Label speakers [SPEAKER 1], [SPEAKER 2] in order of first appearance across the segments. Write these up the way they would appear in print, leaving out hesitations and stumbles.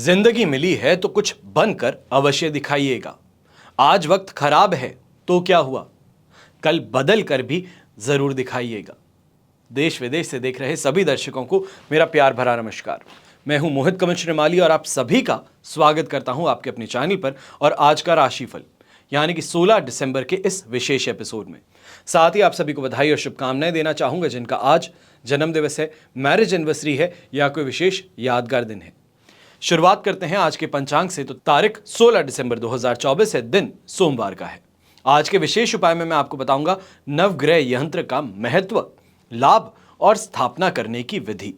[SPEAKER 1] जिंदगी मिली है तो कुछ बनकर अवश्य दिखाइएगा। आज वक्त खराब है तो क्या हुआ, कल बदल कर भी जरूर दिखाइएगा। देश विदेश से देख रहे सभी दर्शकों को मेरा प्यार भरा नमस्कार। मैं हूं मोहित कमल श्रीमाली और आप सभी का स्वागत करता हूं आपके अपने चैनल पर और आज का राशिफल यानी कि 16 दिसंबर के इस विशेष एपिसोड में। साथ ही आप सभी को बधाई और शुभकामनाएं देना चाहूंगा जिनका आज जन्म दिवस है, मैरिज एनिवर्सरी है या कोई विशेष यादगार दिन है। शुरुआत करते हैं आज के पंचांग से। तो तारीख 16 दिसंबर 2024 है, दिन सोमवार का है। आज के विशेष उपाय में मैं आपको बताऊंगा नवग्रह यंत्र का महत्व, लाभ और स्थापना करने की विधि।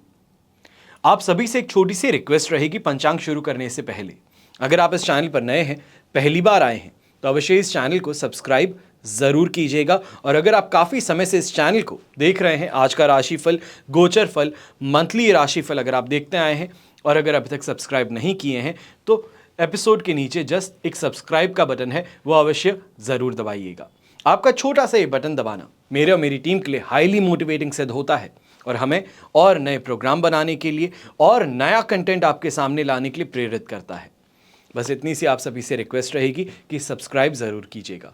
[SPEAKER 1] आप सभी से एक छोटी सी रिक्वेस्ट रहेगी पंचांग शुरू करने से पहले, अगर आप इस चैनल पर नए हैं, पहली बार आए हैं, तो अवश्य इस चैनल को सब्सक्राइब जरूर कीजिएगा। और अगर आप काफी समय से इस चैनल को देख रहे हैं, आज का राशिफल, गोचर फल, मंथली राशिफल अगर आप देखते आए हैं और अगर अभी तक सब्सक्राइब नहीं किए हैं तो एपिसोड के नीचे जस्ट एक सब्सक्राइब का बटन है, वो अवश्य जरूर दबाइएगा। आपका छोटा सा ये बटन दबाना मेरे और मेरी टीम के लिए हाईली मोटिवेटिंग सिद्ध होता है और हमें और नए प्रोग्राम बनाने के लिए और नया कंटेंट आपके सामने लाने के लिए प्रेरित करता है। बस इतनी सी आप सभी से रिक्वेस्ट रहेगी कि सब्सक्राइब जरूर कीजिएगा।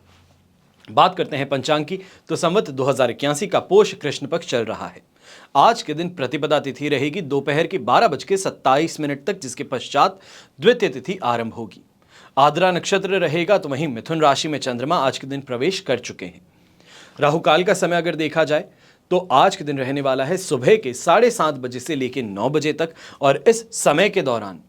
[SPEAKER 1] बात करते हैं पंचांग की। तो संवत 2081 का पोष कृष्ण पक्ष चल रहा है। आज के दिन प्रतिपदा तिथि रहेगी दोपहर के 12:27 तक, जिसके पश्चात द्वितीय तिथि आरंभ होगी। आद्रा नक्षत्र रहेगा, तो वहीं मिथुन राशि में चंद्रमा आज के दिन प्रवेश कर चुके हैं। राहु काल का समय अगर देखा जाए तो आज के दिन रहने वाला है सुबह के 7:30 बजे से लेकर 9 बजे तक और इस समय के दौरान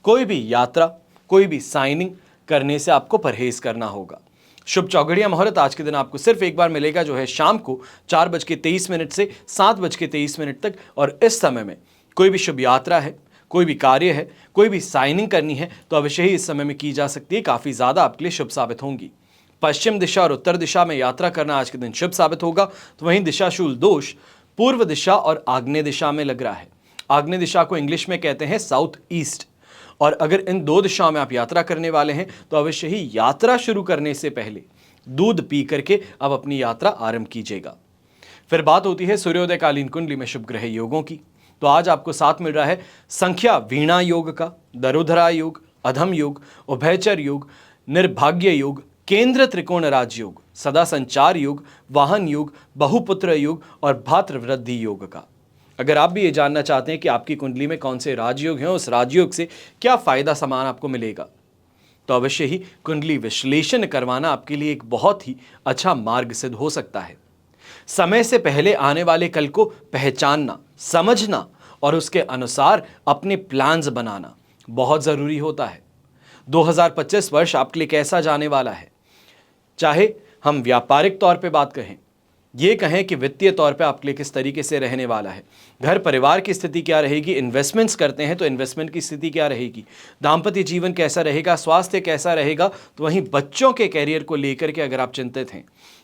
[SPEAKER 1] कोई भी यात्रा, कोई भी साइनिंग करने से आपको परहेज करना होगा। शुभ चौघड़िया मुहूर्त आज के दिन आपको सिर्फ एक बार मिलेगा, जो है शाम को 4:23 से 7:23 तक। और इस समय में कोई भी शुभ यात्रा है, कोई भी कार्य है, कोई भी साइनिंग करनी है तो अवश्य ही इस समय में की जा सकती है। काफ़ी ज़्यादा आपके लिए शुभ साबित होंगी। पश्चिम दिशा और उत्तर दिशा में यात्रा करना आज के दिन शुभ साबित होगा। तो वहीं दिशाशूल दोष पूर्व दिशा और आग्नेय दिशा में लग रहा है। आग्नेय दिशा को इंग्लिश में कहते हैं साउथ ईस्ट। और अगर इन दो दिशाओं में आप यात्रा करने वाले हैं तो अवश्य ही यात्रा शुरू करने से पहले दूध पी करके अब अपनी यात्रा आरंभ कीजिएगा। फिर बात होती है सूर्योदयकालीन कुंडली में शुभ ग्रह योगों की। तो आज आपको साथ मिल रहा है संख्या वीणा योग का, दरुधरा योग, अधम योग, उभयचर योग, निर्भाग्य योग, केंद्र त्रिकोण राज योग, सदा संचार योग, वाहन योग, बहुपुत्र योग और भातृवृद्धि योग का। अगर आप भी ये जानना चाहते हैं कि आपकी कुंडली में कौन से राजयोग हैं, उस राजयोग से क्या फायदा समान आपको मिलेगा, तो अवश्य ही कुंडली विश्लेषण करवाना आपके लिए एक बहुत ही अच्छा मार्ग सिद्ध हो सकता है। समय से पहले आने वाले कल को पहचानना, समझना और उसके अनुसार अपने प्लान्स बनाना बहुत ज़रूरी होता है। 2025 वर्ष आपके लिए कैसा जाने वाला है, चाहे हम व्यापारिक तौर पे बात कहें, ये कहें कि वित्तीय तौर पे आपके लिए किस तरीके से रहने वाला है, घर परिवार की स्थिति क्या रहेगी, इन्वेस्टमेंट्स करते हैं तो इन्वेस्टमेंट की स्थिति क्या रहेगी, दाम्पत्य जीवन कैसा रहेगा, स्वास्थ्य कैसा रहेगा। तो वहीं बच्चों के कैरियर को लेकर के अगर आप चिंतित हैं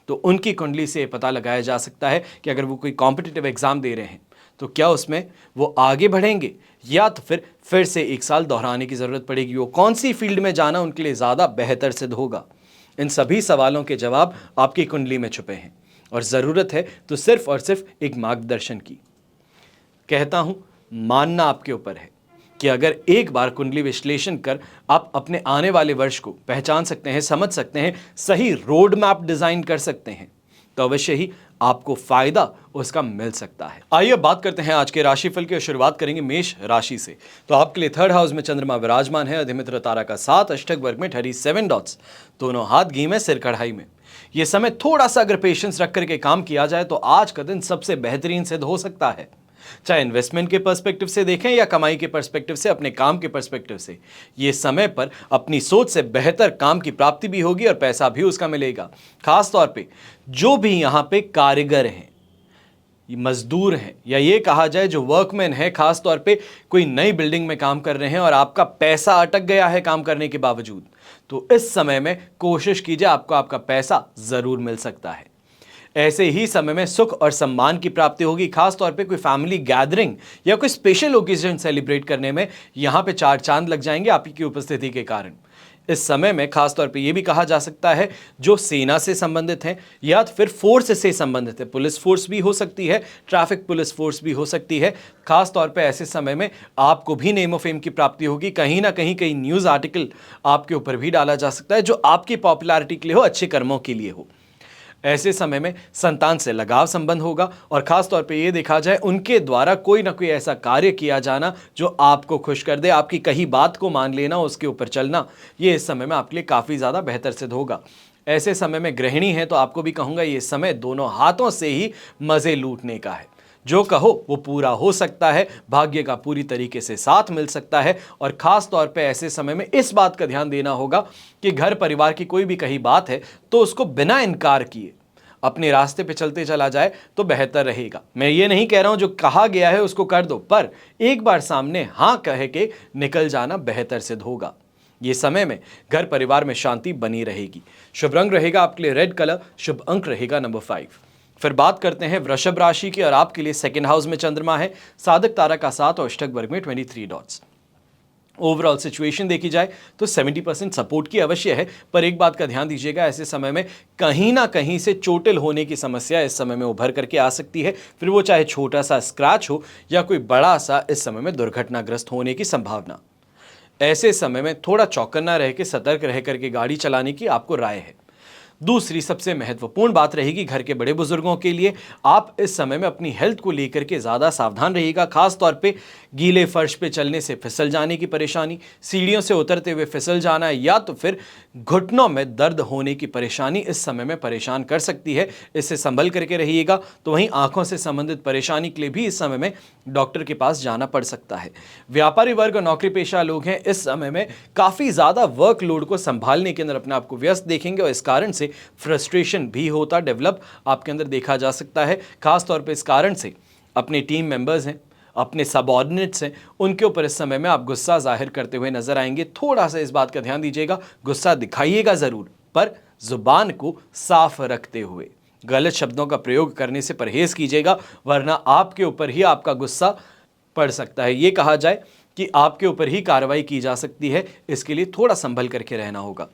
[SPEAKER 1] तो उनकी कुंडली से पता लगाया जा सकता है कि अगर वो कोई कॉम्पिटिटिव एग्जाम दे रहे हैं तो क्या उसमें वो आगे बढ़ेंगे या तो फिर से एक साल दोहराने की ज़रूरत पड़ेगी। वो कौन सी फील्ड में जाना उनके लिए ज़्यादा बेहतर सिद्ध होगा। इन सभी सवालों के जवाब आपकी कुंडली में छुपे हैं और ज़रूरत है तो सिर्फ और सिर्फ एक मार्गदर्शन की। कहता हूं, मानना आपके ऊपर है कि अगर एक बार कुंडली विश्लेषण कर आप अपने आने वाले वर्ष को पहचान सकते हैं, समझ सकते हैं, सही रोड मैप डिज़ाइन कर सकते हैं तो अवश्य ही आपको फायदा उसका मिल सकता है। आइए बात करते हैं आज के राशिफल की और शुरुआत करेंगे मेष राशि से। तो आपके लिए 3rd हाउस में चंद्रमा विराजमान है। अधिमित्र तारा का 7 अष्टक वर्ग में ठहरी 7 डॉट्स, दोनों हाथ घी में, सिर कढ़ाई में। ये समय थोड़ा सा अगर पेशेंस रख करके काम किया जाए तो आज का दिन सबसे बेहतरीन सिद्ध हो सकता है। चाहे इन्वेस्टमेंट के पर्सपेक्टिव से देखें या कमाई के पर्सपेक्टिव से, अपने काम के पर्सपेक्टिव से, ये समय पर अपनी सोच से बेहतर काम की प्राप्ति भी होगी और पैसा भी उसका मिलेगा। खास तौर पे जो भी यहाँ पे कारीगर हैं, मजदूर हैं, या ये कहा जाए जो वर्कमैन है, खास तौर पे कोई नई बिल्डिंग में काम कर रहे हैं और आपका पैसा अटक गया है काम करने के बावजूद, तो इस समय में कोशिश कीजिए, आपको आपका पैसा जरूर मिल सकता है। ऐसे ही समय में सुख और सम्मान की प्राप्ति होगी। खास तौर पे कोई फैमिली गैदरिंग या कोई स्पेशल ओकेजन सेलिब्रेट करने में यहाँ पे 4 चांद लग जाएंगे आपकी उपस्थिति के कारण। इस समय में खासतौर पे ये भी कहा जा सकता है जो सेना से संबंधित हैं या तो फिर फोर्स से संबंधित है, पुलिस फोर्स भी हो सकती है, ट्रैफिक पुलिस फोर्स भी हो सकती है। खासतौर पे ऐसे समय में आपको भी नेम ऑफ फेम की प्राप्ति होगी। कहीं ना कहीं कई न्यूज़ आर्टिकल आपके ऊपर भी डाला जा सकता है जो आपकी पॉपुलैरिटी के लिए हो, अच्छे कर्मों के लिए हो। ऐसे समय में संतान से लगाव संबंध होगा और खास तौर पे ये देखा जाए उनके द्वारा कोई ना कोई ऐसा कार्य किया जाना जो आपको खुश कर दे, आपकी कही बात को मान लेना, उसके ऊपर चलना, ये इस समय में आपके लिए काफ़ी ज़्यादा बेहतर सिद्ध होगा। ऐसे समय में गृहिणी है तो आपको भी कहूँगा ये समय दोनों हाथों से ही मज़े लूटने का है। जो कहो वो पूरा हो सकता है, भाग्य का पूरी तरीके से साथ मिल सकता है। और ख़ास तौर पे ऐसे समय में इस बात का ध्यान देना होगा कि घर परिवार की कोई भी कही बात है तो उसको बिना इनकार किए अपने रास्ते पे चलते चला जाए तो बेहतर रहेगा। मैं ये नहीं कह रहा हूं जो कहा गया है उसको कर दो, पर एक बार सामने हाँ कह के निकल जाना बेहतर सिद्ध होगा। ये समय में घर परिवार में शांति बनी रहेगी। शुभ रंग रहेगा आपके लिए रेड कलर, शुभ अंक रहेगा नंबर 5। फिर बात करते हैं वृषभ राशि की और आपके लिए सेकंड हाउस में चंद्रमा है, साधक तारा का 7 और अष्टक वर्ग में 23 डॉट्स। ओवरऑल सिचुएशन देखी जाए तो 70% सपोर्ट की अवश्य है, पर एक बात का ध्यान दीजिएगा, ऐसे समय में कहीं ना कहीं से चोटिल होने की समस्या इस समय में उभर करके आ सकती है। फिर वो चाहे छोटा सा स्क्रैच हो या कोई बड़ा सा इस समय में दुर्घटनाग्रस्त होने की संभावना। ऐसे समय में थोड़ा चौकन्ना रह के सतर्क रह करके गाड़ी चलाने की आपको राय है। दूसरी सबसे महत्वपूर्ण बात रहेगी घर के बड़े बुजुर्गों के लिए, आप इस समय में अपनी हेल्थ को लेकर के ज़्यादा सावधान रहिएगा। खास तौर पे गीले फर्श पे चलने से फिसल जाने की परेशानी, सीढ़ियों से उतरते हुए फिसल जाना या तो फिर घुटनों में दर्द होने की परेशानी इस समय में परेशान कर सकती है, इससे संभल करके रहिएगा। तो वहीं आंखों से संबंधित परेशानी के लिए भी इस समय में डॉक्टर के पास जाना पड़ सकता है। व्यापारी वर्ग और नौकरी पेशा लोग हैं, इस समय में काफ़ी ज़्यादा वर्कलोड को संभालने के अंदर अपने आप को व्यस्त देखेंगे और इस कारण से फ्रस्ट्रेशन भी होता डेवलप आपके अंदर देखा जा सकता है। खास तौर पे इस कारण से अपने टीम मेंबर्स हैं, अपने सबऑर्डिनेट्स हैं, उनके ऊपर इस समय में आप गुस्सा जाहिर करते हुए नजर आएंगे। थोड़ा सा इस बात का ध्यान दीजिएगा, गुस्सा दिखाइएगा ज़रूर पर जुबान को साफ रखते हुए, गलत शब्दों का प्रयोग करने से परहेज कीजिएगा, वरना आपके ऊपर ही आपका गुस्सा पड़ सकता है। ये कहा जाए कि आपके ऊपर ही कार्रवाई की जा सकती है, इसके लिए थोड़ा संभल करके रहना होगा।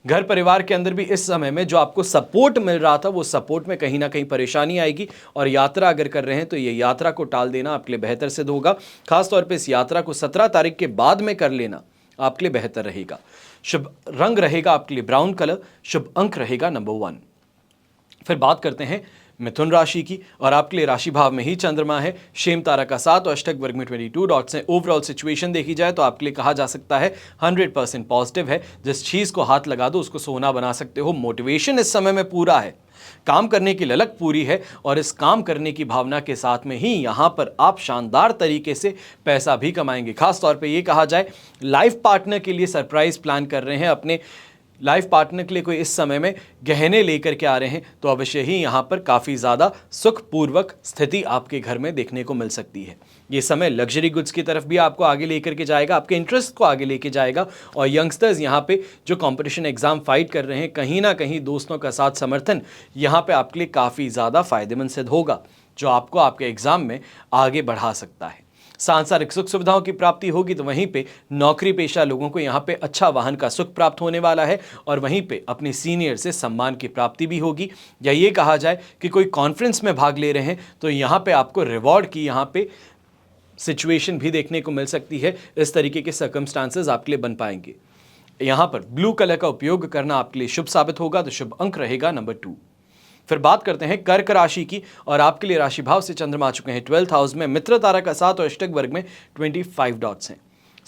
[SPEAKER 1] घर परिवार के अंदर भी इस समय में जो आपको सपोर्ट मिल रहा था वो सपोर्ट में कहीं ना कहीं परेशानी आएगी और यात्रा अगर कर रहे हैं तो ये यात्रा को टाल देना आपके लिए बेहतर सिद्ध होगा। खासतौर पे इस यात्रा को 17 तारीख के बाद में कर लेना आपके लिए बेहतर रहेगा। शुभ रंग रहेगा आपके लिए ब्राउन कलर, शुभ अंक रहेगा नंबर 1। फिर बात करते हैं मिथुन राशि की और आपके लिए राशि भाव में ही चंद्रमा है, शेम तारा का 7 और अष्टक वर्ग में 22 डॉट्स हैं। ओवरऑल सिचुएशन देखी जाए तो आपके लिए कहा जा सकता है 100% पॉजिटिव है। जिस चीज़ को हाथ लगा दो उसको सोना बना सकते हो। मोटिवेशन इस समय में पूरा है, काम करने की ललक पूरी है और इस काम करने की भावना के साथ में ही यहाँ पर आप शानदार तरीके से पैसा भी कमाएंगे। खास तौर पे ये कहा जाए लाइफ पार्टनर के लिए सरप्राइज प्लान कर रहे हैं, अपने लाइफ पार्टनर के लिए कोई इस समय में गहने लेकर के आ रहे हैं तो अवश्य ही यहाँ पर काफ़ी ज़्यादा सुखपूर्वक स्थिति आपके घर में देखने को मिल सकती है। ये समय लग्जरी गुड्स की तरफ भी आपको आगे लेकर के जाएगा, आपके इंटरेस्ट को आगे लेके जाएगा। और यंगस्टर्स यहाँ पे जो कंपटीशन एग्जाम फाइट कर रहे हैं, कहीं ना कहीं दोस्तों का साथ समर्थन यहाँ पे आपके लिए काफ़ी ज़्यादा फायदेमंद सिद्ध होगा, जो आपको आपके एग्जाम में आगे बढ़ा सकता है। सांसारिक सुख सुविधाओं की प्राप्ति होगी तो वहीं पे नौकरी पेशा लोगों को यहाँ पे अच्छा वाहन का सुख प्राप्त होने वाला है और वहीं पे अपने सीनियर से सम्मान की प्राप्ति भी होगी। या ये कहा जाए कि कोई कॉन्फ्रेंस में भाग ले रहे हैं तो यहाँ पे आपको रिवॉर्ड की यहाँ पे सिचुएशन भी देखने को मिल सकती है। इस तरीके के सर्कमस्टांसेस आपके लिए बन पाएंगे। यहाँ पर ब्लू कलर का उपयोग करना आपके लिए शुभ साबित होगा, तो शुभ अंक रहेगा नंबर 2। फिर बात करते हैं कर्क राशि की और आपके लिए राशि भाव से चंद्रमा आ चुके हैं 12th हाउस में, मित्र तारा का 7 और अष्टक वर्ग में 25 डॉट्स हैं।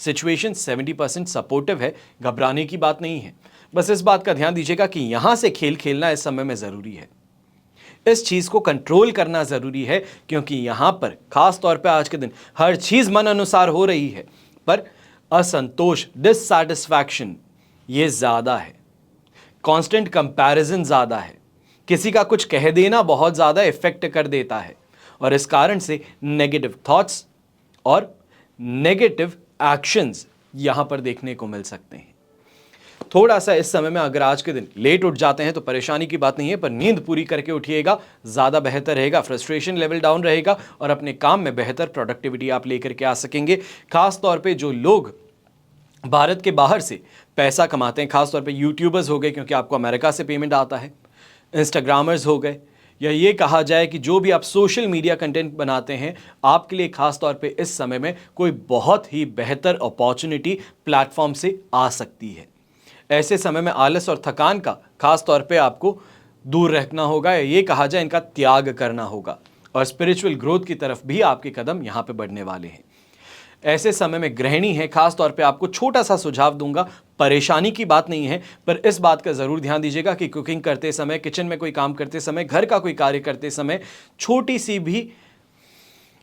[SPEAKER 1] सिचुएशन 70% सपोर्टिव है, घबराने की बात नहीं है। बस इस बात का ध्यान दीजिएगा कि यहां से खेल खेलना इस समय में ज़रूरी है, इस चीज़ को कंट्रोल करना ज़रूरी है, क्योंकि यहाँ पर खास तौर पर आज के दिन हर चीज़ मन अनुसार हो रही है पर असंतोष, डिससैटिस्फैक्शन ये ज़्यादा है, कांस्टेंट कंपैरिजन ज़्यादा है, किसी का कुछ कह देना बहुत ज़्यादा इफेक्ट कर देता है और इस कारण से नेगेटिव थॉट्स और नेगेटिव एक्शंस यहाँ पर देखने को मिल सकते हैं। थोड़ा सा इस समय में अगर आज के दिन लेट उठ जाते हैं तो परेशानी की बात नहीं है, पर नींद पूरी करके उठिएगा, ज़्यादा बेहतर रहेगा। फ्रस्ट्रेशन लेवल डाउन रहेगा और अपने काम में बेहतर प्रोडक्टिविटी आप लेकर के आ सकेंगे। खास तौर पे जो लोग भारत के बाहर से पैसा कमाते हैं, खासतौर पे यूट्यूबर्स हो गए क्योंकि आपको अमेरिका से पेमेंट आता है, इंस्टाग्रामर्स हो गए, या ये कहा जाए कि जो भी आप सोशल मीडिया कंटेंट बनाते हैं, आपके लिए खास तौर पे इस समय में कोई बहुत ही बेहतर अपॉर्चुनिटी प्लेटफॉर्म से आ सकती है। ऐसे समय में आलस और थकान का खास तौर पे आपको दूर रखना होगा, या ये कहा जाए इनका त्याग करना होगा, और स्पिरिचुअल ग्रोथ की तरफ भी आपके कदम यहाँ पे बढ़ने वाले हैं। ऐसे समय में गृहिणी है, खास तौर पे आपको छोटा सा सुझाव दूंगा, परेशानी की बात नहीं है, पर इस बात का जरूर ध्यान दीजिएगा कि कुकिंग करते समय, किचन में कोई काम करते समय, घर का कोई कार्य करते समय छोटी सी भी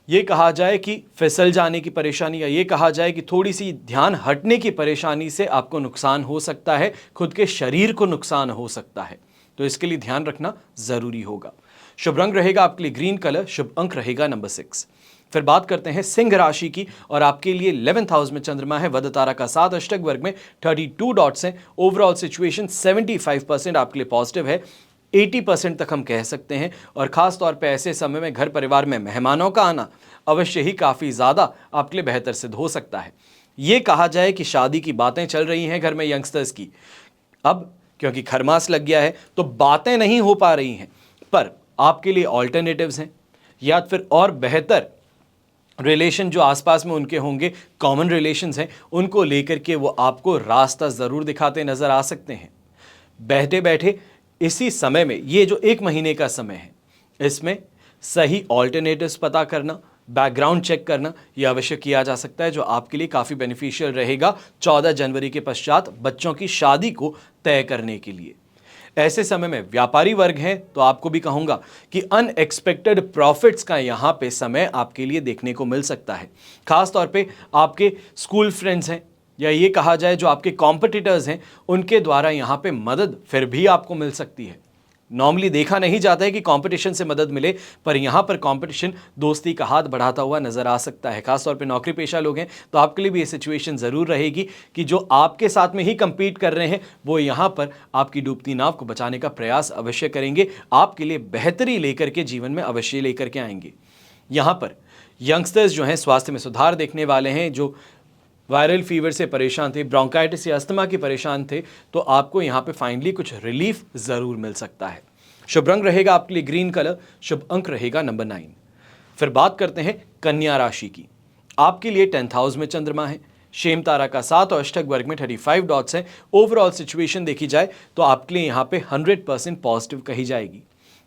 [SPEAKER 1] ये कहा जाए कि फिसल जाने की परेशानी, या ये कहा जाए कि थोड़ी सी ध्यान हटने की परेशानी से आपको नुकसान हो सकता है, खुद के शरीर को नुकसान हो सकता है, तो इसके लिए ध्यान रखना जरूरी होगा। शुभ रंग रहेगा आपके लिए ग्रीन कलर, शुभ अंक रहेगा नंबर 6। फिर बात करते हैं सिंह राशि की, और आपके लिए 11th हाउस में चंद्रमा है, वध तारा का 7, अष्टक वर्ग में 32 डॉट्स हैं। ओवरऑल सिचुएशन 75% आपके लिए पॉजिटिव है, 80% तक हम कह सकते हैं। और खास तौर पे ऐसे समय में घर परिवार में मेहमानों का आना अवश्य ही काफ़ी ज़्यादा आपके लिए बेहतर सिद्ध हो सकता है। ये कहा जाए कि शादी की बातें चल रही हैं घर में यंगस्टर्स की, अब क्योंकि खरमास लग गया है तो बातें नहीं हो पा रही हैं, पर आपके लिए ऑल्टरनेटिव्स हैं, या फिर और बेहतर रिलेशन जो आसपास में उनके होंगे, कॉमन रिलेशंस हैं, उनको लेकर के वो आपको रास्ता ज़रूर दिखाते नज़र आ सकते हैं। बैठे बैठे इसी समय में, ये जो 1 महीने का समय है, इसमें सही ऑल्टरनेटिव्स पता करना, बैकग्राउंड चेक करना, यह अवश्य किया जा सकता है, जो आपके लिए काफ़ी बेनिफिशियल रहेगा 14 जनवरी के पश्चात बच्चों की शादी को तय करने के लिए। ऐसे समय में व्यापारी वर्ग हैं तो आपको भी कहूंगा कि अनएक्सपेक्टेड प्रॉफिट्स का यहां पे समय आपके लिए देखने को मिल सकता है। खास तौर पे आपके स्कूल फ्रेंड्स हैं, या ये कहा जाए जो आपके कॉम्पिटिटर्स हैं, उनके द्वारा यहां पे मदद फिर भी आपको मिल सकती है। नॉर्मली देखा नहीं जाता है कि कंपटीशन से मदद मिले, पर यहाँ पर कंपटीशन दोस्ती का हाथ बढ़ाता हुआ नजर आ सकता है। खासतौर पे नौकरी पेशा लोग हैं तो आपके लिए भी ये सिचुएशन ज़रूर रहेगी कि जो आपके साथ में ही compete कर रहे हैं वो यहाँ पर आपकी डूबती नाव को बचाने का प्रयास अवश्य करेंगे, आपके लिए बेहतरी लेकर के जीवन में अवश्य लेकर के आएंगे। यहाँ पर यंगस्टर्स जो हैं स्वास्थ्य में सुधार देखने वाले हैं, जो वायरल फीवर से परेशान थे, ब्रोंकाइटिस या अस्थमा के परेशान थे, तो आपको यहाँ पे फाइनली कुछ रिलीफ ज़रूर मिल सकता है। शुभ रंग रहेगा आपके लिए ग्रीन कलर, शुभ अंक रहेगा नंबर 9। फिर बात करते हैं कन्या राशि की। आपके लिए 10th हाउस में चंद्रमा है, शेम तारा का 7 और अष्टक वर्ग में 35 डॉट्स हैं। ओवरऑल सिचुएशन देखी जाए तो आपके लिए यहाँ पे 100% पॉजिटिव कही जाएगी।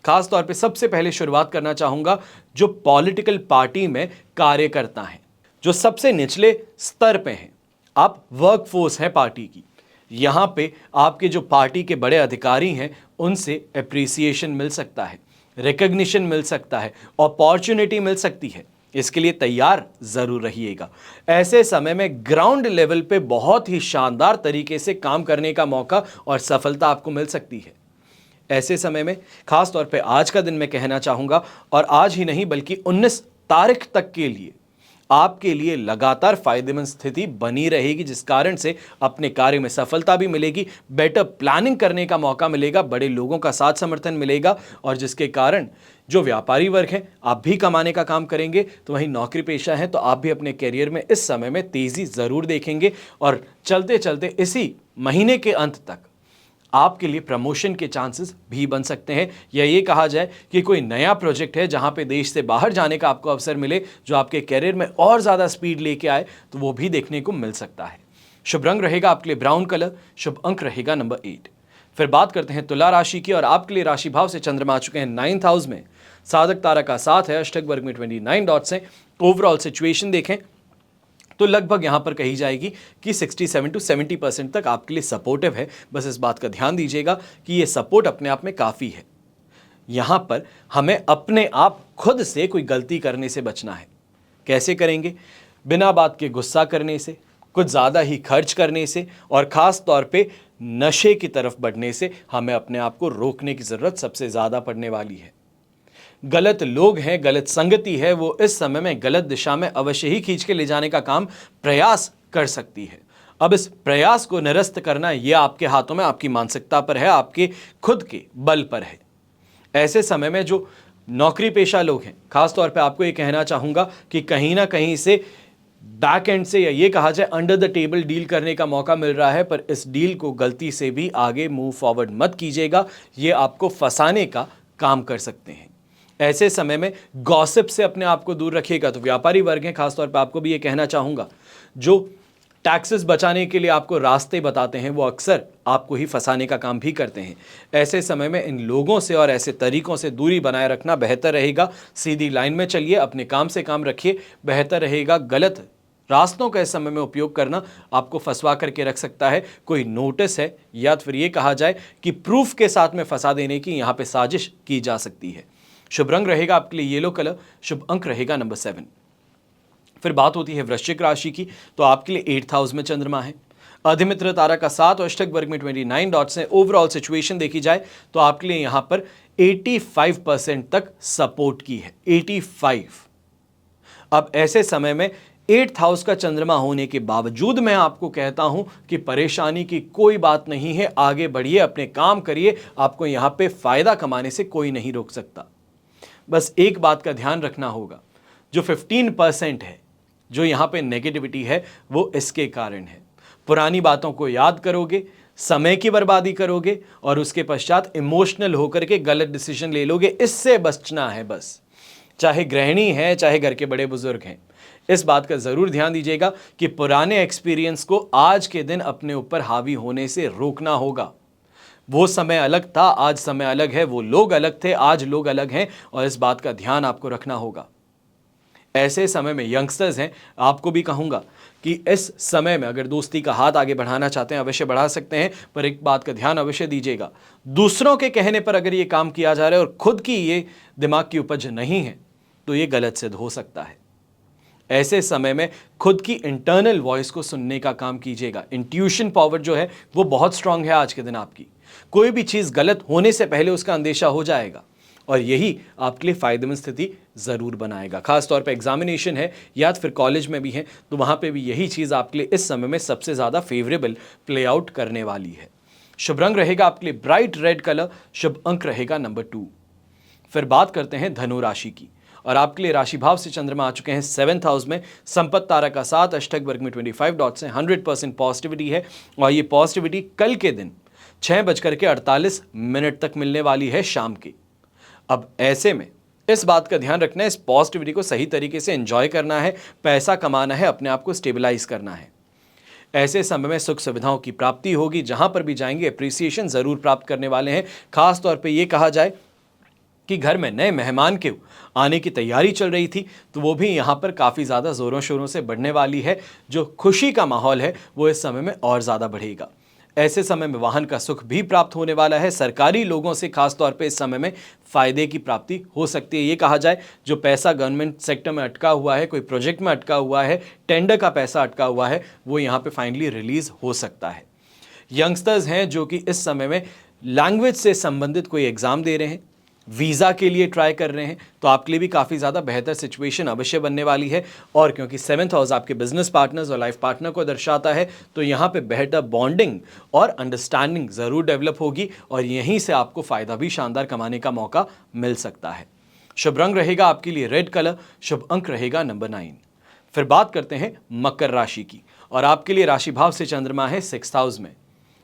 [SPEAKER 1] खास तौर पे सबसे पहले शुरुआत करना चाहूँगा जो पॉलिटिकल पार्टी में कार्यकर्ता हैं, जो सबसे निचले स्तर पे हैं, आप वर्क फोर्स हैं पार्टी की, यहाँ पे आपके जो पार्टी के बड़े अधिकारी हैं उनसे एप्रिसिएशन मिल सकता है, रिकग्निशन मिल सकता है, अपॉर्चुनिटी मिल सकती है। इसके लिए तैयार ज़रूर रहिएगा। ऐसे समय में ग्राउंड लेवल पे बहुत ही शानदार तरीके से काम करने का मौका और सफलता आपको मिल सकती है। ऐसे समय में खास तौर पे आज का दिन मैं कहना चाहूँगा, और आज ही नहीं बल्कि 19 तारीख तक के लिए आपके लिए लगातार फायदेमंद स्थिति बनी रहेगी, जिस कारण से अपने कार्य में सफलता भी मिलेगी, बेटर प्लानिंग करने का मौका मिलेगा, बड़े लोगों का साथ समर्थन मिलेगा, और जिसके कारण जो व्यापारी वर्ग हैं आप भी कमाने का काम करेंगे, तो वहीं नौकरी पेशा है तो आप भी अपने करियर में इस समय में तेज़ी ज़रूर देखेंगे, और चलते चलते इसी महीने के अंत तक आपके लिए प्रमोशन के चांसेस भी बन सकते हैं, या ये कहा जाए कि कोई नया प्रोजेक्ट है जहां पे देश से बाहर जाने का आपको अवसर मिले, जो आपके कैरियर में और ज़्यादा स्पीड लेके आए, तो वो भी देखने को मिल सकता है। शुभ रंग रहेगा आपके लिए ब्राउन कलर, शुभ अंक रहेगा नंबर 8। फिर बात करते हैं तुला राशि की, और आपके लिए राशि भाव से चंद्रमा आ चुके हैं 9th हाउस में, साधक तारा का 7 है, अष्टक वर्ग में 29 डॉट्स हैं। ओवरऑल सिचुएशन देखें तो लगभग यहाँ पर कही जाएगी कि 67 to 70% तक आपके लिए सपोर्टिव है। बस इस बात का ध्यान दीजिएगा कि ये सपोर्ट अपने आप में काफ़ी है। यहाँ पर हमें अपने आप खुद से कोई गलती करने से बचना है। कैसे करेंगे? बिना बात के गुस्सा करने से, कुछ ज़्यादा ही खर्च करने से, और ख़ास तौर पे नशे की तरफ बढ़ने से हमें अपने आप को रोकने की ज़रूरत सबसे ज़्यादा पड़ने वाली है। गलत लोग हैं, गलत संगति है, वो इस समय में गलत दिशा में अवश्य ही खींच के ले जाने का काम प्रयास कर सकती है। अब इस प्रयास को निरस्त करना ये आपके हाथों में, आपकी मानसिकता पर है, आपके खुद के बल पर है। ऐसे समय में जो नौकरी पेशा लोग हैं, खास तौर पे आपको ये कहना चाहूँगा कि कहीं ना कहीं से बैक एंड से या ये कहा जाए अंडर द टेबल डील करने का मौका मिल रहा है, पर इस डील को गलती से भी आगे मूव फॉरवर्ड मत कीजिएगा, ये आपको फंसाने का काम कर सकते हैं। ऐसे समय में गॉसिप से अपने आप को दूर रखिएगा। तो व्यापारी वर्ग हैं, खासतौर पर आपको भी ये कहना चाहूंगा, जो टैक्सेस बचाने के लिए आपको रास्ते बताते हैं वो अक्सर आपको ही फंसाने का काम भी करते हैं। ऐसे समय में इन लोगों से और ऐसे तरीकों से दूरी बनाए रखना बेहतर रहेगा। सीधी लाइन में चलिए, अपने काम से काम रखिए, बेहतर रहेगा। गलत रास्तों का इस समय में उपयोग करना आपको फंसवा करके रख सकता है। कोई नोटिस है या फिर ये कहा जाए कि प्रूफ के साथ में फंसा देने की यहाँ पे साजिश की जा सकती है। शुभ रंग रहेगा आपके लिए येलो कलर, शुभ अंक रहेगा नंबर 7। फिर बात होती है वृश्चिक राशि की, तो आपके लिए 8th हाउस में चंद्रमा है, अधिमित्र तारा का 7 और अष्टक वर्ग में 29 डॉट्स हैं। ओवरऑल सिचुएशन देखी जाए तो आपके लिए यहां पर 85% तक सपोर्ट की है, 85। अब ऐसे समय में 8th हाउस का चंद्रमा होने के बावजूद मैं आपको कहता हूं कि परेशानी की कोई बात नहीं है, आगे बढ़िए, अपने काम करिए, आपको यहां पे फायदा कमाने से कोई नहीं रोक सकता। बस एक बात का ध्यान रखना होगा, जो 15% है, जो यहां पे नेगेटिविटी है, वो इसके कारण है। पुरानी बातों को याद करोगे, समय की बर्बादी करोगे और उसके पश्चात इमोशनल होकर के गलत डिसीजन ले लोगे। इससे बचना है बस, चाहे गृहिणी है, चाहे घर के बड़े बुजुर्ग हैं। इस बात का जरूर ध्यान दीजिएगा कि पुराने एक्सपीरियंस को आज के दिन अपने ऊपर हावी होने से रोकना होगा। वो समय अलग था, आज समय अलग है, वो लोग अलग थे, आज लोग अलग हैं, और इस बात का ध्यान आपको रखना होगा। ऐसे समय में यंगस्टर्स हैं, आपको भी कहूंगा कि इस समय में अगर दोस्ती का हाथ आगे बढ़ाना चाहते हैं, अवश्य बढ़ा सकते हैं, पर एक बात का ध्यान अवश्य दीजिएगा, दूसरों के कहने पर अगर ये काम किया जा रहा है और खुद की ये दिमाग की उपज नहीं है, तो ये गलत सिद्ध हो सकता है। ऐसे समय में खुद की इंटरनल वॉइस को सुनने का काम कीजिएगा। इंट्यूशन पावर जो है वो बहुत स्ट्रांग है आज के दिन आपकी। कोई भी चीज गलत होने से पहले उसका अंदेशा हो जाएगा, और यही आपके लिए फायदेमंद स्थिति जरूर बनाएगा। खास तौर पे एग्जामिनेशन है या फिर कॉलेज में भी है, तो वहां पे भी यही चीज आपके लिए इस समय में सबसे ज्यादा फेवरेबल प्ले आउट करने वाली है। शुभ रंग रहेगा आपके लिए ब्राइट रेड कलर, शुभ अंक रहेगा नंबर 2। फिर बात करते हैं धनु राशि की, और आपके लिए राशि भाव से चंद्रमा आ चुके हैं 7th हाउस में, संपत्ति तारा का 7, अष्टक वर्ग में 25 डॉट्स हैं। 100% पॉजिटिविटी है, और ये पॉजिटिविटी कल के दिन 6:48 तक मिलने वाली है शाम की। अब ऐसे में इस बात का ध्यान रखना है, इस पॉजिटिविटी को सही तरीके से एंजॉय करना है, पैसा कमाना है, अपने आप को स्टेबलाइज करना है। ऐसे समय में सुख सुविधाओं की प्राप्ति होगी, जहां पर भी जाएंगे अप्रिसिएशन जरूर प्राप्त करने वाले हैं। खास तौर पे ये कहा जाए कि घर में नए मेहमान के आने की तैयारी चल रही थी, तो वो भी यहाँ पर काफ़ी ज़्यादा ज़ोरों शोरों से बढ़ने वाली है। जो खुशी का माहौल है वो इस समय में और ज़्यादा बढ़ेगा। ऐसे समय में वाहन का सुख भी प्राप्त होने वाला है। सरकारी लोगों से खास तौर पे इस समय में फ़ायदे की प्राप्ति हो सकती है। ये कहा जाए, जो पैसा गवर्नमेंट सेक्टर में अटका हुआ है, कोई प्रोजेक्ट में अटका हुआ है, टेंडर का पैसा अटका हुआ है, वो यहाँ पे फाइनली रिलीज़ हो सकता है। यंगस्टर्स हैं जो कि इस समय में लैंग्वेज से संबंधित कोई एग्ज़ाम दे रहे हैं, वीज़ा के लिए ट्राई कर रहे हैं, तो आपके लिए भी काफ़ी ज़्यादा बेहतर सिचुएशन अवश्य बनने वाली है। और क्योंकि 7th हाउस आपके बिजनेस पार्टनर्स और लाइफ पार्टनर को दर्शाता है, तो यहाँ पे बेहतर बॉन्डिंग और अंडरस्टैंडिंग ज़रूर डेवलप होगी, और यहीं से आपको फ़ायदा भी शानदार कमाने का मौका मिल सकता है। शुभ रंग रहेगा आपके लिए रेड कलर, शुभ अंक रहेगा नंबर 9। फिर बात करते हैं मकर राशि की, और आपके लिए राशि भाव से चंद्रमा है 6th हाउस में,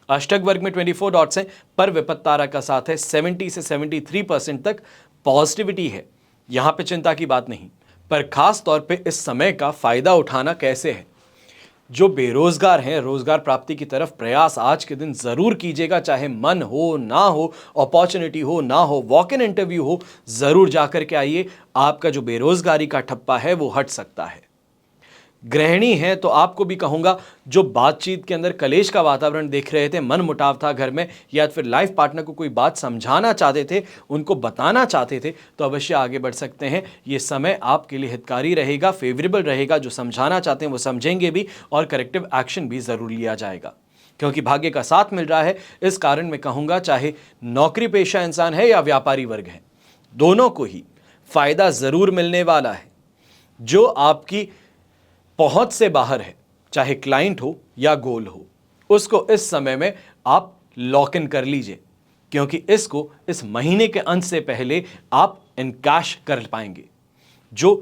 [SPEAKER 1] अष्टक वर्ग में 24 डॉट्स हैं, पर विपत्त तारा का साथ है। 70 से 73% तक पॉजिटिविटी है, यहां पे चिंता की बात नहीं। पर खास तौर पे इस समय का फायदा उठाना कैसे है, जो बेरोजगार हैं, रोजगार प्राप्ति की तरफ प्रयास आज के दिन जरूर कीजिएगा, चाहे मन हो ना हो, अपॉर्चुनिटी हो ना हो, वॉक इन इंटरव्यू हो, जरूर जाकर के आइए। आपका जो बेरोजगारी का ठप्पा है वो हट सकता है। गृहिणी है तो आपको भी कहूंगा, जो बातचीत के अंदर कलेश का वातावरण देख रहे थे, मन मुटाव था घर में, या फिर लाइफ पार्टनर को कोई बात समझाना चाहते थे, उनको बताना चाहते थे, तो अवश्य आगे बढ़ सकते हैं। ये समय आपके लिए हितकारी रहेगा, फेवरेबल रहेगा। जो समझाना चाहते हैं वो समझेंगे भी, और करेक्टिव एक्शन भी जरूर लिया जाएगा, क्योंकि भाग्य का साथ मिल रहा है। इस कारण मैं कहूंगा, चाहे नौकरी पेशा इंसान है या व्यापारी वर्ग है, दोनों को ही फायदा जरूर मिलने वाला है। जो आपकी पहुंच से बाहर है, चाहे क्लाइंट हो या गोल हो, उसको इस समय में आप लॉक इन कर लीजिए, क्योंकि इस महीने के अंत से पहले आप इनकैश कर पाएंगे। जो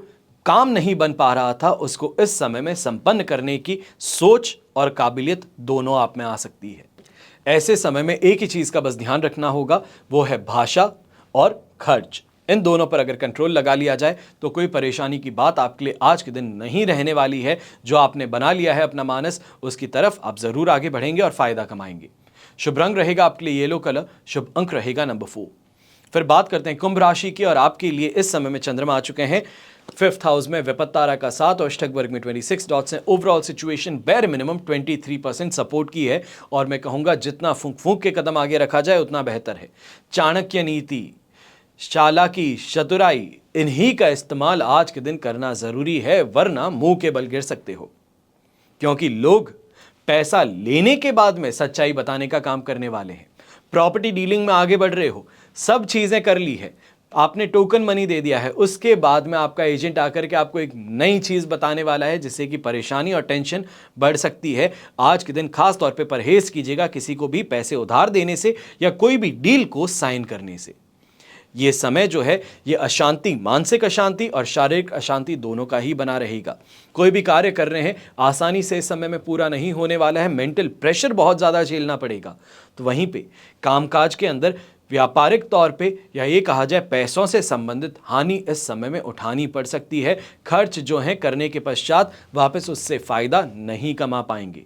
[SPEAKER 1] काम नहीं बन पा रहा था उसको इस समय में संपन्न करने की सोच और काबिलियत दोनों आप में आ सकती है। ऐसे समय में एक ही चीज का बस ध्यान रखना होगा, वो है भाषा और खर्च। इन दोनों पर अगर कंट्रोल लगा लिया जाए तो कोई परेशानी की बात आपके लिए आज के दिन नहीं रहने वाली है। जो आपने बना लिया है अपना मानस, उसकी तरफ आप जरूर आगे बढ़ेंगे और फायदा कमाएंगे। शुभ रंग रहेगा आपके लिए येलो कलर, शुभ अंक रहेगा नंबर 4। फिर बात करते हैं कुंभ राशि की, और आपके लिए इस समय में चंद्रमा आ चुके हैं 5th हाउस में, विपत्त तारा का 7 और अष्टक वर्ग में 26 डॉट्स हैं। ओवरऑल सिचुएशन बेर मिनिमम 23% सपोर्ट की है, और मैं कहूंगा जितना फूंक फूंक के कदम आगे रखा जाए उतना बेहतर है। चाणक्य नीति, चालाकी, चतुराई, इन्हीं का इस्तेमाल आज के दिन करना जरूरी है, वरना मुंह के बल गिर सकते हो। क्योंकि लोग पैसा लेने के बाद में सच्चाई बताने का काम करने वाले हैं। प्रॉपर्टी डीलिंग में आगे बढ़ रहे हो, सब चीजें कर ली है, आपने टोकन मनी दे दिया है, उसके बाद में आपका एजेंट आकर के आपको एक नई चीज बताने वाला है जिससे कि परेशानी और टेंशन बढ़ सकती है। आज के दिन खास तौर पे परहेज कीजिएगा किसी को भी पैसे उधार देने से या कोई भी डील को साइन करने से। ये समय जो है ये अशांति, मानसिक अशांति और शारीरिक अशांति दोनों का ही बना रहेगा। कोई भी कार्य कर रहे हैं आसानी से इस समय में पूरा नहीं होने वाला है, मेंटल प्रेशर बहुत ज़्यादा झेलना पड़ेगा। तो वहीं पे कामकाज के अंदर व्यापारिक तौर पे या ये कहा जाए पैसों से संबंधित हानि इस समय में उठानी पड़ सकती है। खर्च जो है करने के पश्चात वापस उससे फायदा नहीं कमा पाएंगे।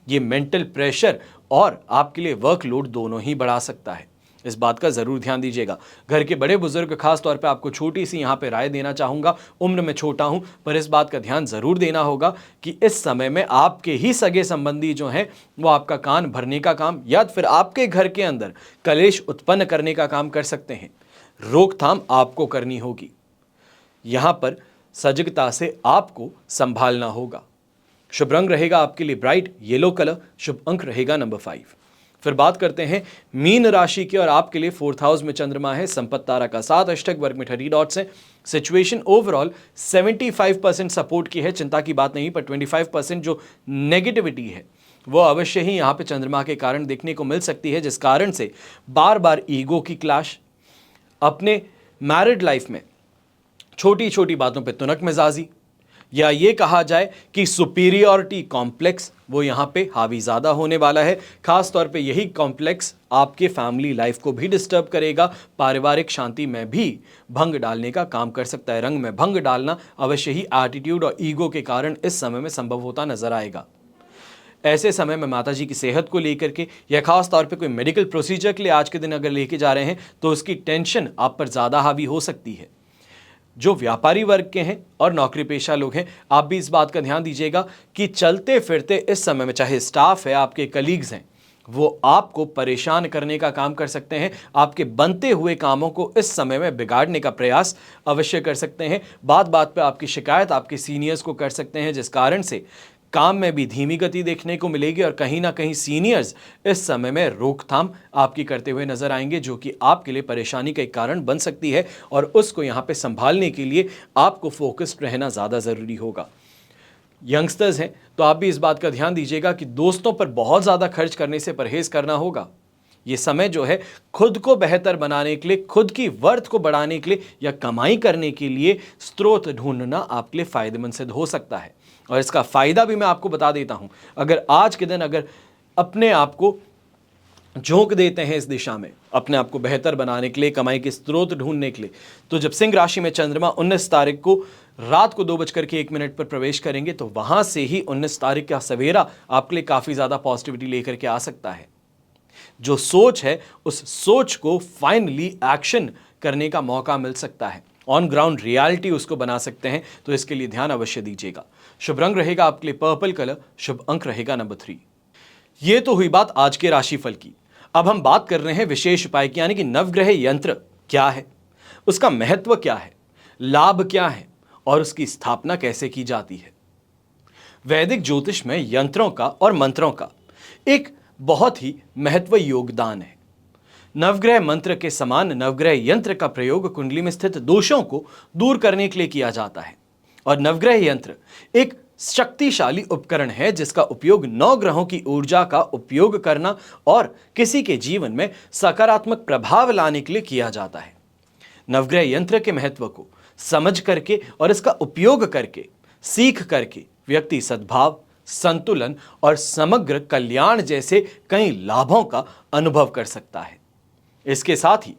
[SPEAKER 1] ये मेंटल प्रेशर और आपके लिए वर्कलोड दोनों ही बढ़ा सकता है, इस बात का जरूर ध्यान दीजिएगा। घर के बड़े बुजुर्ग, खास तौर पे आपको छोटी सी यहाँ पे राय देना चाहूंगा। उम्र में छोटा हूं पर इस बात का ध्यान जरूर देना होगा कि इस समय में आपके ही सगे संबंधी जो हैं वो आपका कान भरने का काम या फिर आपके घर के अंदर कलेश उत्पन्न करने का काम कर सकते हैं। रोकथाम आपको करनी होगी, यहां पर सजगता से आपको संभालना होगा। शुभ रंग रहेगा आपके लिए ब्राइट येलो कलर, शुभ अंक रहेगा नंबर 5। फिर बात करते हैं मीन राशि की, और आपके लिए 4th हाउस में चंद्रमा है, संपत्त तारा का 7, अष्टक वर्ग में 30 डॉट्स हैं। सिचुएशन ओवरऑल 75% सपोर्ट की है, चिंता की बात नहीं, पर 25% जो नेगेटिविटी है वो अवश्य ही यहाँ पे चंद्रमा के कारण देखने को मिल सकती है, जिस कारण से बार बार ईगो की क्लैश, अपने मैरिड लाइफ में छोटी छोटी बातों पे तुनक मिजाजी, या ये कहा जाए कि सुपीरियरिटी कॉम्प्लेक्स वो यहाँ पे हावी ज़्यादा होने वाला है। खास तौर पे यही कॉम्प्लेक्स आपके फैमिली लाइफ को भी डिस्टर्ब करेगा, पारिवारिक शांति में भी भंग डालने का काम कर सकता है। रंग में भंग डालना अवश्य ही एटीट्यूड और ईगो के कारण इस समय में संभव होता नजर आएगा। ऐसे समय में माता जी की सेहत को लेकर के या खास तौर पे कोई मेडिकल प्रोसीजर के लिए आज के दिन अगर लेके जा रहे हैं तो उसकी टेंशन आप पर ज़्यादा हावी हो सकती है। जो व्यापारी वर्ग के हैं और नौकरी पेशा लोग हैं, आप भी इस बात का ध्यान दीजिएगा कि चलते फिरते इस समय में चाहे स्टाफ है, आपके कलीग्स हैं, वो आपको परेशान करने का काम कर सकते हैं। आपके बनते हुए कामों को इस समय में बिगाड़ने का प्रयास अवश्य कर सकते हैं। बात बात पे आपकी शिकायत आपके सीनियर्स को कर सकते हैं, जिस कारण से काम में भी धीमी गति देखने को मिलेगी और कहीं ना कहीं सीनियर्स इस समय में रोकथाम आपकी करते हुए नजर आएंगे, जो कि आपके लिए परेशानी का एक कारण बन सकती है, और उसको यहाँ पे संभालने के लिए आपको फोकस्ड रहना ज़्यादा ज़रूरी होगा। यंगस्टर्स हैं तो आप भी इस बात का ध्यान दीजिएगा कि दोस्तों पर बहुत ज़्यादा खर्च करने से परहेज करना होगा। ये समय जो है खुद को बेहतर बनाने के लिए, खुद की वर्थ को बढ़ाने के लिए या कमाई करने के लिए स्रोत ढूंढना आपके लिए फायदेमंद सिद्ध हो सकता है। और इसका फायदा भी मैं आपको बता देता हूं। अगर आज के दिन अगर अपने आप को झोंक देते हैं इस दिशा में, अपने आप को बेहतर बनाने के लिए, कमाई के स्रोत ढूंढने के लिए, तो जब सिंह राशि में चंद्रमा 19 तारीख को रात को 2:01 पर प्रवेश करेंगे तो वहां से ही 19 तारीख का सवेरा आपके लिए काफी ज्यादा पॉजिटिविटी लेकर के आ सकता है। जो सोच है उस सोच को फाइनली एक्शन करने का मौका मिल सकता है, ऑन ग्राउंड रियलिटी उसको बना सकते हैं। तो इसके लिए ध्यान अवश्य दीजिएगा। शुभ रंग रहेगा आपके लिए पर्पल कलर, शुभ अंक रहेगा नंबर 3। ये तो हुई बात आज के राशिफल की। अब हम बात कर रहे हैं विशेष उपाय की, यानी कि नवग्रह यंत्र क्या है, उसका महत्व क्या है, लाभ क्या है और उसकी स्थापना कैसे की जाती है। वैदिक ज्योतिष में यंत्रों का और मंत्रों का एक बहुत ही महत्व योगदान है। नवग्रह मंत्र के समान नवग्रह यंत्र का प्रयोग कुंडली में स्थित दोषों को दूर करने के लिए किया जाता है। और नवग्रह यंत्र एक शक्तिशाली उपकरण है जिसका उपयोग 9 ग्रहों की ऊर्जा का उपयोग करना और किसी के जीवन में सकारात्मक प्रभाव लाने के लिए किया जाता है। नवग्रह यंत्र के महत्व को समझ करके और इसका उपयोग करके, सीख करके व्यक्ति सद्भाव, संतुलन और समग्र कल्याण जैसे कई लाभों का अनुभव कर सकता है। इसके साथ ही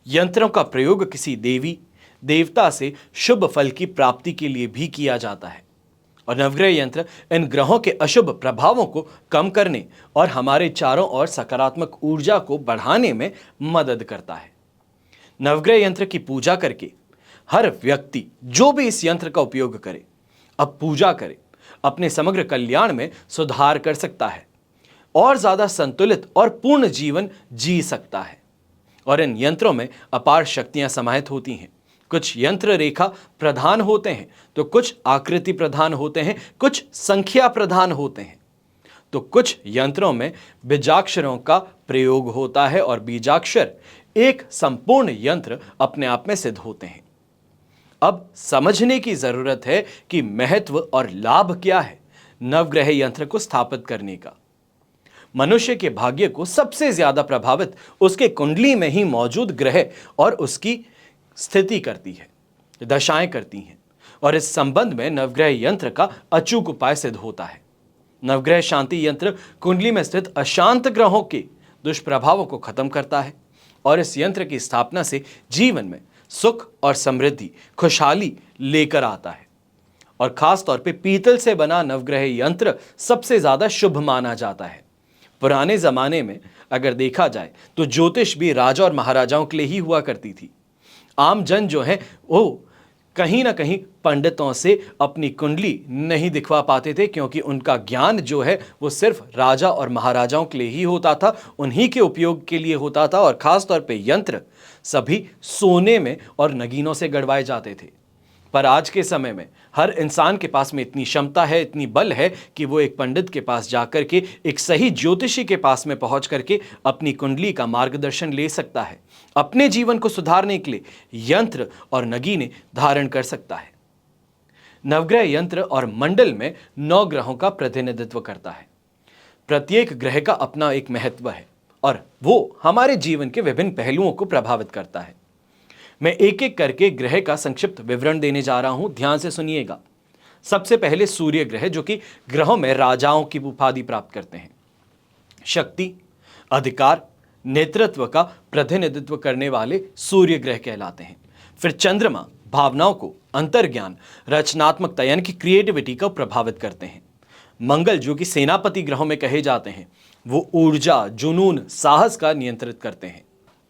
[SPEAKER 1] यंत्रों का प्रयोग किसी देवी देवता से शुभ फल की प्राप्ति के लिए भी किया जाता है और नवग्रह यंत्र इन ग्रहों के अशुभ प्रभावों को कम करने और हमारे चारों ओर सकारात्मक ऊर्जा को बढ़ाने में मदद करता है। नवग्रह यंत्र की पूजा करके हर व्यक्ति जो भी इस यंत्र का उपयोग करे, अब पूजा करे, अपने समग्र कल्याण में सुधार कर सकता है और ज्यादा संतुलित और पूर्ण जीवन जी सकता है। और इन यंत्रों में अपार शक्तियां समाहित होती हैं। कुछ यंत्र रेखा प्रधान होते हैं तो कुछ आकृति प्रधान होते हैं, कुछ संख्या प्रधान होते हैं, तो कुछ यंत्रों में बीजाक्षरों का प्रयोग होता है और बीजाक्षर एक संपूर्ण यंत्र अपने आप में सिद्ध होते हैं। अब समझने की जरूरत है कि महत्व और लाभ क्या है नवग्रह यंत्र को स्थापित करने का। मनुष्य के भाग्य को सबसे ज्यादा प्रभावित उसके कुंडली में ही मौजूद ग्रह और उसकी स्थिति करती है, दशाएं करती हैं, और इस संबंध में नवग्रह यंत्र का अचूक उपाय सिद्ध होता है। नवग्रह शांति यंत्र कुंडली में स्थित अशांत ग्रहों के दुष्प्रभावों को खत्म करता है और इस यंत्र की स्थापना से जीवन में सुख और समृद्धि, खुशहाली लेकर आता है। और खास तौर पे पीतल से बना नवग्रह यंत्र सबसे ज्यादा शुभ माना जाता है। पुराने जमाने में अगर देखा जाए तो ज्योतिष भी राजा और महाराजाओं के लिए ही हुआ करती थी। आम जन जो है वो कहीं ना कहीं पंडितों से अपनी कुंडली नहीं दिखवा पाते थे, क्योंकि उनका ज्ञान जो है वो सिर्फ राजा और महाराजाओं के लिए ही होता था, उन्हीं के उपयोग के लिए होता था। और खास तौर पे यंत्र सभी सोने में और नगीनों से गढ़वाए जाते थे। पर आज के समय में हर इंसान के पास में इतनी क्षमता है, इतनी बल है कि वो एक पंडित के पास जाकर के, एक सही ज्योतिषी के पास में पहुंच करके अपनी कुंडली का मार्गदर्शन ले सकता है, अपने जीवन को सुधारने के लिए यंत्र और नगीने धारण कर सकता है। नवग्रह यंत्र और मंडल में 9 ग्रहों का प्रतिनिधित्व करता है। प्रत्येक ग्रह का अपना एक महत्व है और वो हमारे जीवन के विभिन्न पहलुओं को प्रभावित करता है। मैं एक एक करके ग्रह का संक्षिप्त विवरण देने जा रहा हूं, ध्यान से सुनिएगा। सबसे पहले सूर्य ग्रह, जो कि ग्रहों में राजाओं की उपाधि प्राप्त करते हैं। शक्ति, अधिकार, नेतृत्व का प्रतिनिधित्व करने वाले सूर्य ग्रह कहलाते हैं। फिर चंद्रमा भावनाओं को, अंतर्ज्ञान, रचनात्मकता यानी कि क्रिएटिविटी को प्रभावित करते हैं। मंगल, जो कि सेनापति ग्रहों में कहे जाते हैं, वो ऊर्जा, जुनून, साहस का नियंत्रित करते हैं।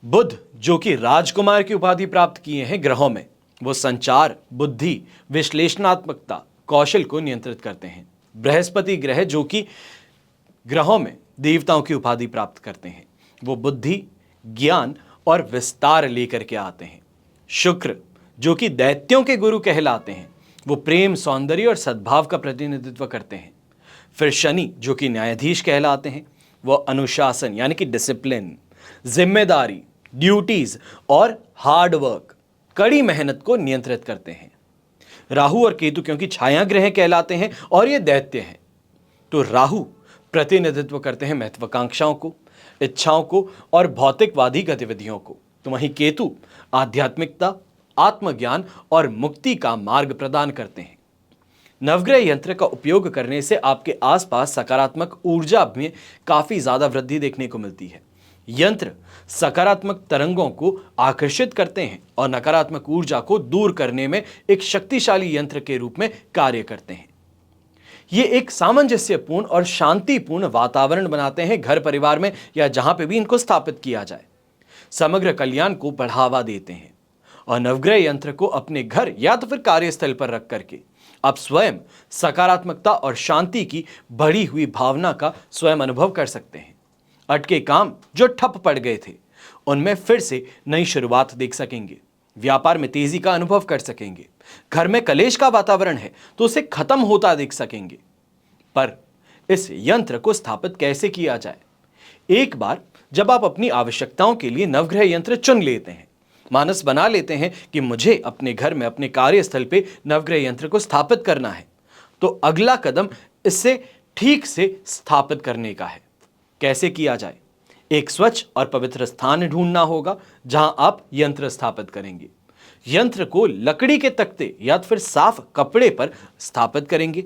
[SPEAKER 1] बुध, जो कि राजकुमार की उपाधि प्राप्त किए हैं ग्रहों में, वो संचार, बुद्धि, विश्लेषणात्मकता, कौशल को नियंत्रित करते हैं। बृहस्पति ग्रह, जो कि ग्रहों में देवताओं की उपाधि प्राप्त करते हैं, वो बुद्धि, ज्ञान और विस्तार लेकर के आते हैं। शुक्र, जो कि दैत्यों के गुरु कहलाते हैं, वो प्रेम, सौंदर्य और सद्भाव का प्रतिनिधित्व करते हैं। फिर शनि, जो कि न्यायाधीश कहलाते हैं, वो अनुशासन यानी कि डिसिप्लिन, जिम्मेदारी, ड्यूटीज और हार्ड वर्क, कड़ी मेहनत को नियंत्रित करते हैं। राहु और केतु क्योंकि छाया ग्रह कहलाते हैं और ये दैत्य हैं, तो राहु प्रतिनिधित्व करते हैं महत्वाकांक्षाओं को, इच्छाओं को और भौतिकवादी गतिविधियों को, तो वहीं केतु आध्यात्मिकता, आत्मज्ञान और मुक्ति का मार्ग प्रदान करते हैं। नवग्रह यंत्र का उपयोग करने से आपके आसपास सकारात्मक ऊर्जा में काफी ज्यादा वृद्धि देखने को मिलती है। यंत्र सकारात्मक तरंगों को आकर्षित करते हैं और नकारात्मक ऊर्जा को दूर करने में एक शक्तिशाली यंत्र के रूप में कार्य करते हैं। ये एक सामंजस्यपूर्ण और शांतिपूर्ण वातावरण बनाते हैं घर परिवार में या जहां पे भी इनको स्थापित किया जाए। समग्र कल्याण को बढ़ावा देते हैं और नवग्रह यंत्र को अपने घर या तो फिर कार्यस्थल पर रख करके आप स्वयं सकारात्मकता और शांति की बढ़ी हुई भावना का स्वयं अनुभव कर सकते हैं। अटके काम जो ठप पड़ गए थे उनमें फिर से नई शुरुआत देख सकेंगे। व्यापार में तेजी का अनुभव कर सकेंगे। घर में कलेश का वातावरण है तो उसे खत्म होता देख सकेंगे। पर इस यंत्र को स्थापित कैसे किया जाए? एक बार जब आप अपनी आवश्यकताओं के लिए नवग्रह यंत्र चुन लेते हैं, मानस बना लेते हैं कि मुझे अपने घर में, अपने कार्यस्थल पे नवग्रह यंत्र को स्थापित करना है, तो अगला कदम इससे ठीक से स्थापित करने का है। कैसे किया जाए? एक स्वच्छ और पवित्र स्थान ढूंढना होगा जहां आप यंत्र स्थापित करेंगे। यंत्र को लकड़ी के तख्ते या फिर साफ कपड़े पर स्थापित करेंगे।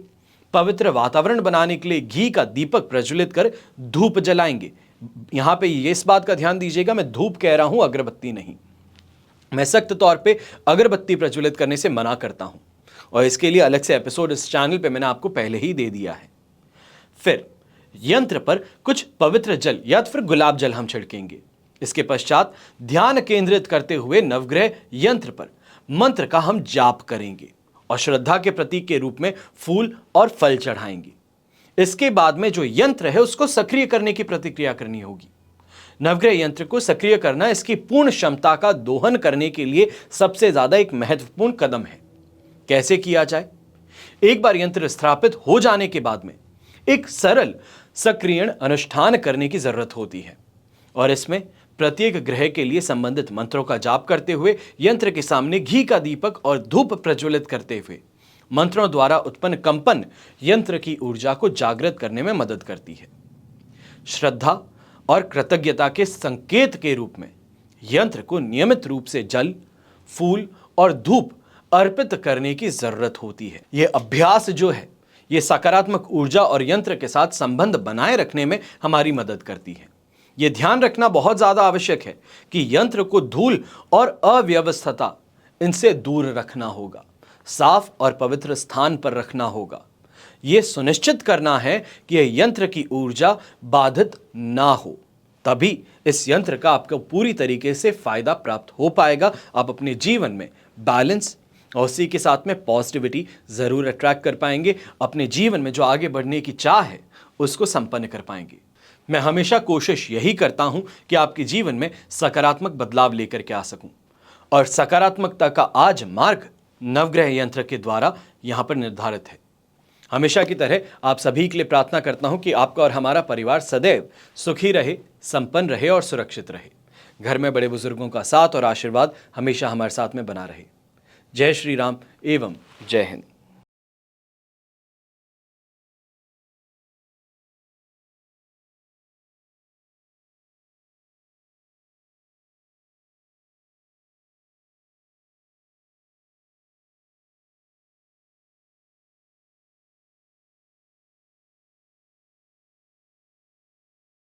[SPEAKER 1] पवित्र वातावरण बनाने के लिए घी का दीपक प्रज्वलित कर धूप जलाएंगे। यहां पे ये इस बात का ध्यान दीजिएगा, मैं धूप कह रहा हूं, अगरबत्ती नहीं। मैं सख्त तौर पे अगरबत्ती प्रज्वलित करने से मना करता हूं और इसके लिए अलग से एपिसोड इस चैनल पे मैंने आपको पहले ही दे दिया है। फिर यंत्र पर कुछ पवित्र जल या फिर गुलाब जल हम छिड़केंगे। इसके पश्चात ध्यान केंद्रित करते हुए नवग्रह यंत्र पर मंत्र का हम जाप करेंगे और श्रद्धा के प्रतीक के रूप में फूल और फल चढ़ाएंगे। इसके बाद में जो यंत्र है उसको सक्रिय करने की प्रतिक्रिया करनी होगी। नवग्रह यंत्र को सक्रिय करना इसकी पूर्ण क्षमता का दोहन करने के लिए सबसे ज्यादा एक महत्वपूर्ण कदम है। कैसे किया जाए? एक बार यंत्र स्थापित हो जाने के बाद में एक सरल सक्रियण अनुष्ठान करने की जरूरत होती है और इसमें प्रत्येक ग्रह के लिए संबंधित मंत्रों का जाप करते हुए यंत्र के सामने घी का दीपक और धूप प्रज्वलित करते हुए मंत्रों द्वारा उत्पन्न कंपन यंत्र की ऊर्जा को जागृत करने में मदद करती है। श्रद्धा और कृतज्ञता के संकेत के रूप में यंत्र को नियमित रूप से जल, फूल और धूप अर्पित करने की जरूरत होती है। यह अभ्यास जो है ये सकारात्मक ऊर्जा और यंत्र के साथ संबंध बनाए रखने में हमारी मदद करती है। यह ध्यान रखना बहुत ज्यादा आवश्यक है कि यंत्र को धूल और अव्यवस्था इनसे दूर रखना होगा, साफ और पवित्र स्थान पर रखना होगा। यह सुनिश्चित करना है कि यह यंत्र की ऊर्जा बाधित ना हो, तभी इस यंत्र का आपको पूरी तरीके से फायदा प्राप्त हो पाएगा। आप अपने जीवन में बैलेंस और उसी के साथ में पॉजिटिविटी जरूर अट्रैक्ट कर पाएंगे। अपने जीवन में जो आगे बढ़ने की चाह है उसको संपन्न कर पाएंगे। मैं हमेशा कोशिश यही करता हूं कि आपके जीवन में सकारात्मक बदलाव लेकर के आ सकूं और सकारात्मकता का आज मार्ग नवग्रह यंत्र के द्वारा यहां पर निर्धारित है। हमेशा की तरह आप सभी के लिए प्रार्थना करता हूं कि आपका और हमारा परिवार सदैव सुखी रहे, संपन्न रहे और सुरक्षित रहे। घर में बड़े बुजुर्गों का साथ और आशीर्वाद हमेशा हमारे साथ में बना रहे। जय श्री राम एवं जय हिंद।